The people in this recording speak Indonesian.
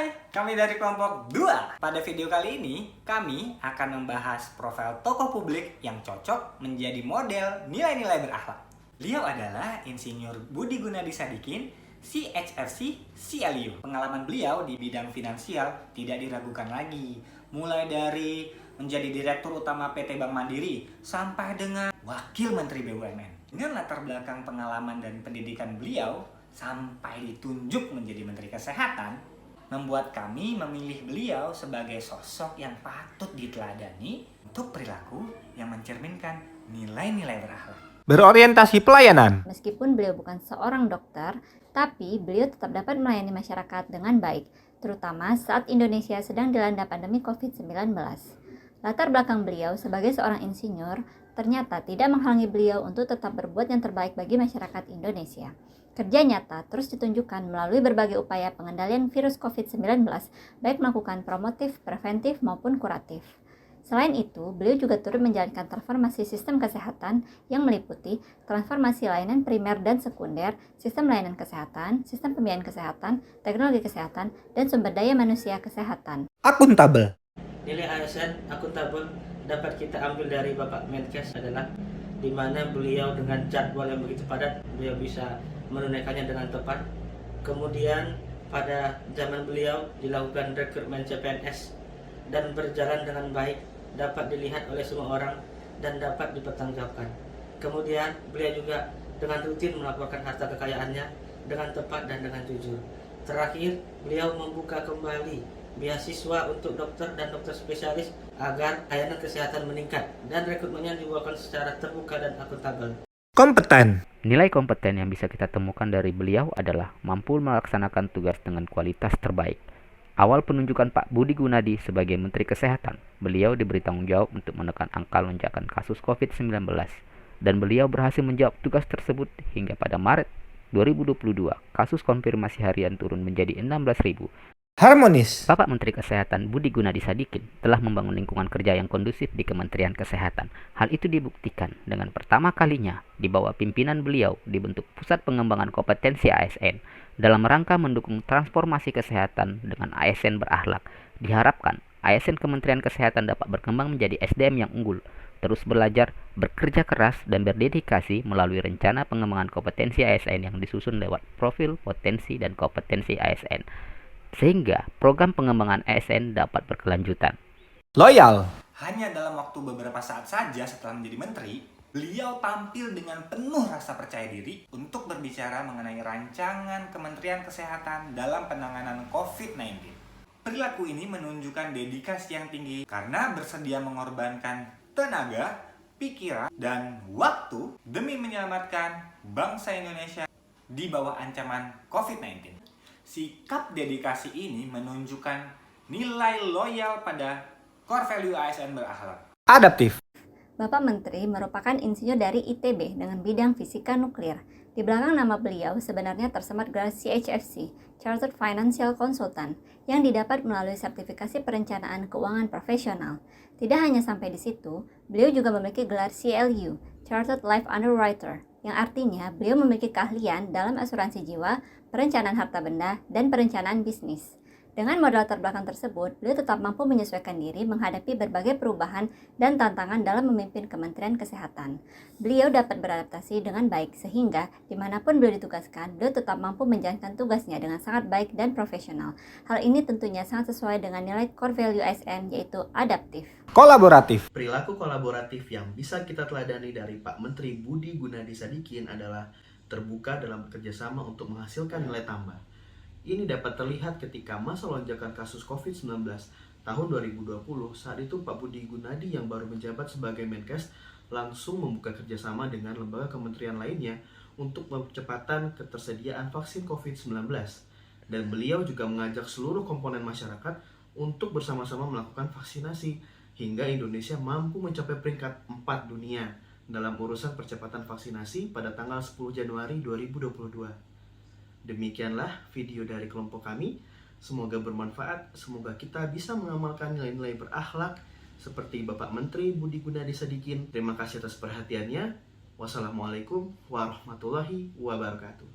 Hai, kami dari kelompok 2. Pada video kali ini, kami akan membahas profil tokoh publik yang cocok menjadi model nilai-nilai berakhlak. Beliau adalah Insinyur Budi Gunadi Sadikin, CHFC CLU. Pengalaman beliau di bidang finansial tidak diragukan lagi. Mulai dari menjadi Direktur Utama PT Bank Mandiri sampai dengan Wakil Menteri BUMN. Dengan latar belakang pengalaman dan pendidikan beliau sampai ditunjuk menjadi Menteri Kesehatan, membuat kami memilih beliau sebagai sosok yang patut diteladani untuk perilaku yang mencerminkan nilai-nilai berakhlak. Berorientasi pelayanan. Meskipun beliau bukan seorang dokter, tapi beliau tetap dapat melayani masyarakat dengan baik, terutama saat Indonesia sedang dilanda pandemi COVID-19. Latar belakang beliau sebagai seorang insinyur ternyata tidak menghalangi beliau untuk tetap berbuat yang terbaik bagi masyarakat Indonesia. Kerja nyata terus ditunjukkan melalui berbagai upaya pengendalian virus COVID-19, baik melakukan promotif, preventif, maupun kuratif. Selain itu, beliau juga turut menjalankan transformasi sistem kesehatan yang meliputi transformasi layanan primer dan sekunder, sistem layanan kesehatan, sistem pembiayaan kesehatan, teknologi kesehatan, dan sumber daya manusia kesehatan. Akuntabel. Nilai ASN akuntabel dapat kita ambil dari Bapak Menkes adalah di mana beliau dengan jadwal yang begitu padat, beliau bisa menunaikannya dengan tepat. Kemudian pada zaman beliau dilakukan rekrutmen CPNS dan berjalan dengan baik, dapat dilihat oleh semua orang dan dapat dipertanggungjawabkan. Kemudian beliau juga dengan rutin melaporkan harta kekayaannya dengan tepat dan dengan jujur. Terakhir, beliau membuka kembali beasiswa untuk dokter dan dokter spesialis agar layanan kesehatan meningkat dan rekrutmennya dilakukan secara terbuka dan akuntabel. Kompeten. Nilai kompeten yang bisa kita temukan dari beliau adalah mampu melaksanakan tugas dengan kualitas terbaik. Awal penunjukan Pak Budi Gunadi sebagai Menteri Kesehatan, beliau diberi tanggung jawab untuk menekan angka lonjakan kasus COVID-19 dan beliau berhasil menjawab tugas tersebut hingga pada Maret 2022 kasus konfirmasi harian turun menjadi 16.000. Harmonis. Bapak Menteri Kesehatan Budi Gunadi Sadikin telah membangun lingkungan kerja yang kondusif di Kementerian Kesehatan. Hal itu dibuktikan dengan pertama kalinya di bawah pimpinan beliau dibentuk Pusat Pengembangan Kompetensi ASN dalam rangka mendukung transformasi kesehatan dengan ASN berakhlak. Diharapkan ASN Kementerian Kesehatan dapat berkembang menjadi SDM yang unggul, terus belajar, bekerja keras, dan berdedikasi melalui rencana pengembangan kompetensi ASN yang disusun lewat profil, potensi, dan kompetensi ASN, sehingga program pengembangan ASN dapat berkelanjutan. Loyal. Hanya dalam waktu beberapa saat saja setelah menjadi menteri, beliau tampil dengan penuh rasa percaya diri untuk berbicara mengenai rancangan Kementerian Kesehatan dalam penanganan COVID-19. Perilaku ini menunjukkan dedikasi yang tinggi karena bersedia mengorbankan tenaga, pikiran, dan waktu demi menyelamatkan bangsa Indonesia di bawah ancaman COVID-19. Sikap dedikasi ini menunjukkan nilai loyal pada core value ASN berakhlak. Adaptif. Bapak Menteri merupakan insinyur dari ITB dengan bidang fisika nuklir. Di belakang nama beliau sebenarnya tersemat gelar CHFC, Chartered Financial Consultant, yang didapat melalui sertifikasi perencanaan keuangan profesional. Tidak hanya sampai di situ, beliau juga memiliki gelar CLU, Chartered Life Underwriter, yang artinya beliau memiliki keahlian dalam asuransi jiwa, perencanaan harta benda, dan perencanaan bisnis. Dengan modal terbelakang tersebut, beliau tetap mampu menyesuaikan diri menghadapi berbagai perubahan dan tantangan dalam memimpin Kementerian Kesehatan. Beliau dapat beradaptasi dengan baik sehingga dimanapun beliau ditugaskan, beliau tetap mampu menjalankan tugasnya dengan sangat baik dan profesional. Hal ini tentunya sangat sesuai dengan nilai core value ASN, yaitu adaptif. Kolaboratif. Perilaku kolaboratif yang bisa kita teladani dari Pak Menteri Budi Gunadi Sadikin adalah terbuka dalam bekerjasama untuk menghasilkan nilai tambah. Ini dapat terlihat ketika masa lonjakan kasus COVID-19 tahun 2020, saat itu Pak Budi Gunadi yang baru menjabat sebagai Menkes langsung membuka kerjasama dengan lembaga kementerian lainnya untuk percepatan ketersediaan vaksin COVID-19. Dan beliau juga mengajak seluruh komponen masyarakat untuk bersama-sama melakukan vaksinasi hingga Indonesia mampu mencapai peringkat 4 dunia dalam urusan percepatan vaksinasi pada tanggal 10 Januari 2022. Demikianlah video dari kelompok kami. Semoga bermanfaat, semoga kita bisa mengamalkan nilai-nilai berakhlak seperti Bapak Menteri Budi Gunadi Sadikin. Terima kasih atas perhatiannya. Wassalamualaikum warahmatullahi wabarakatuh.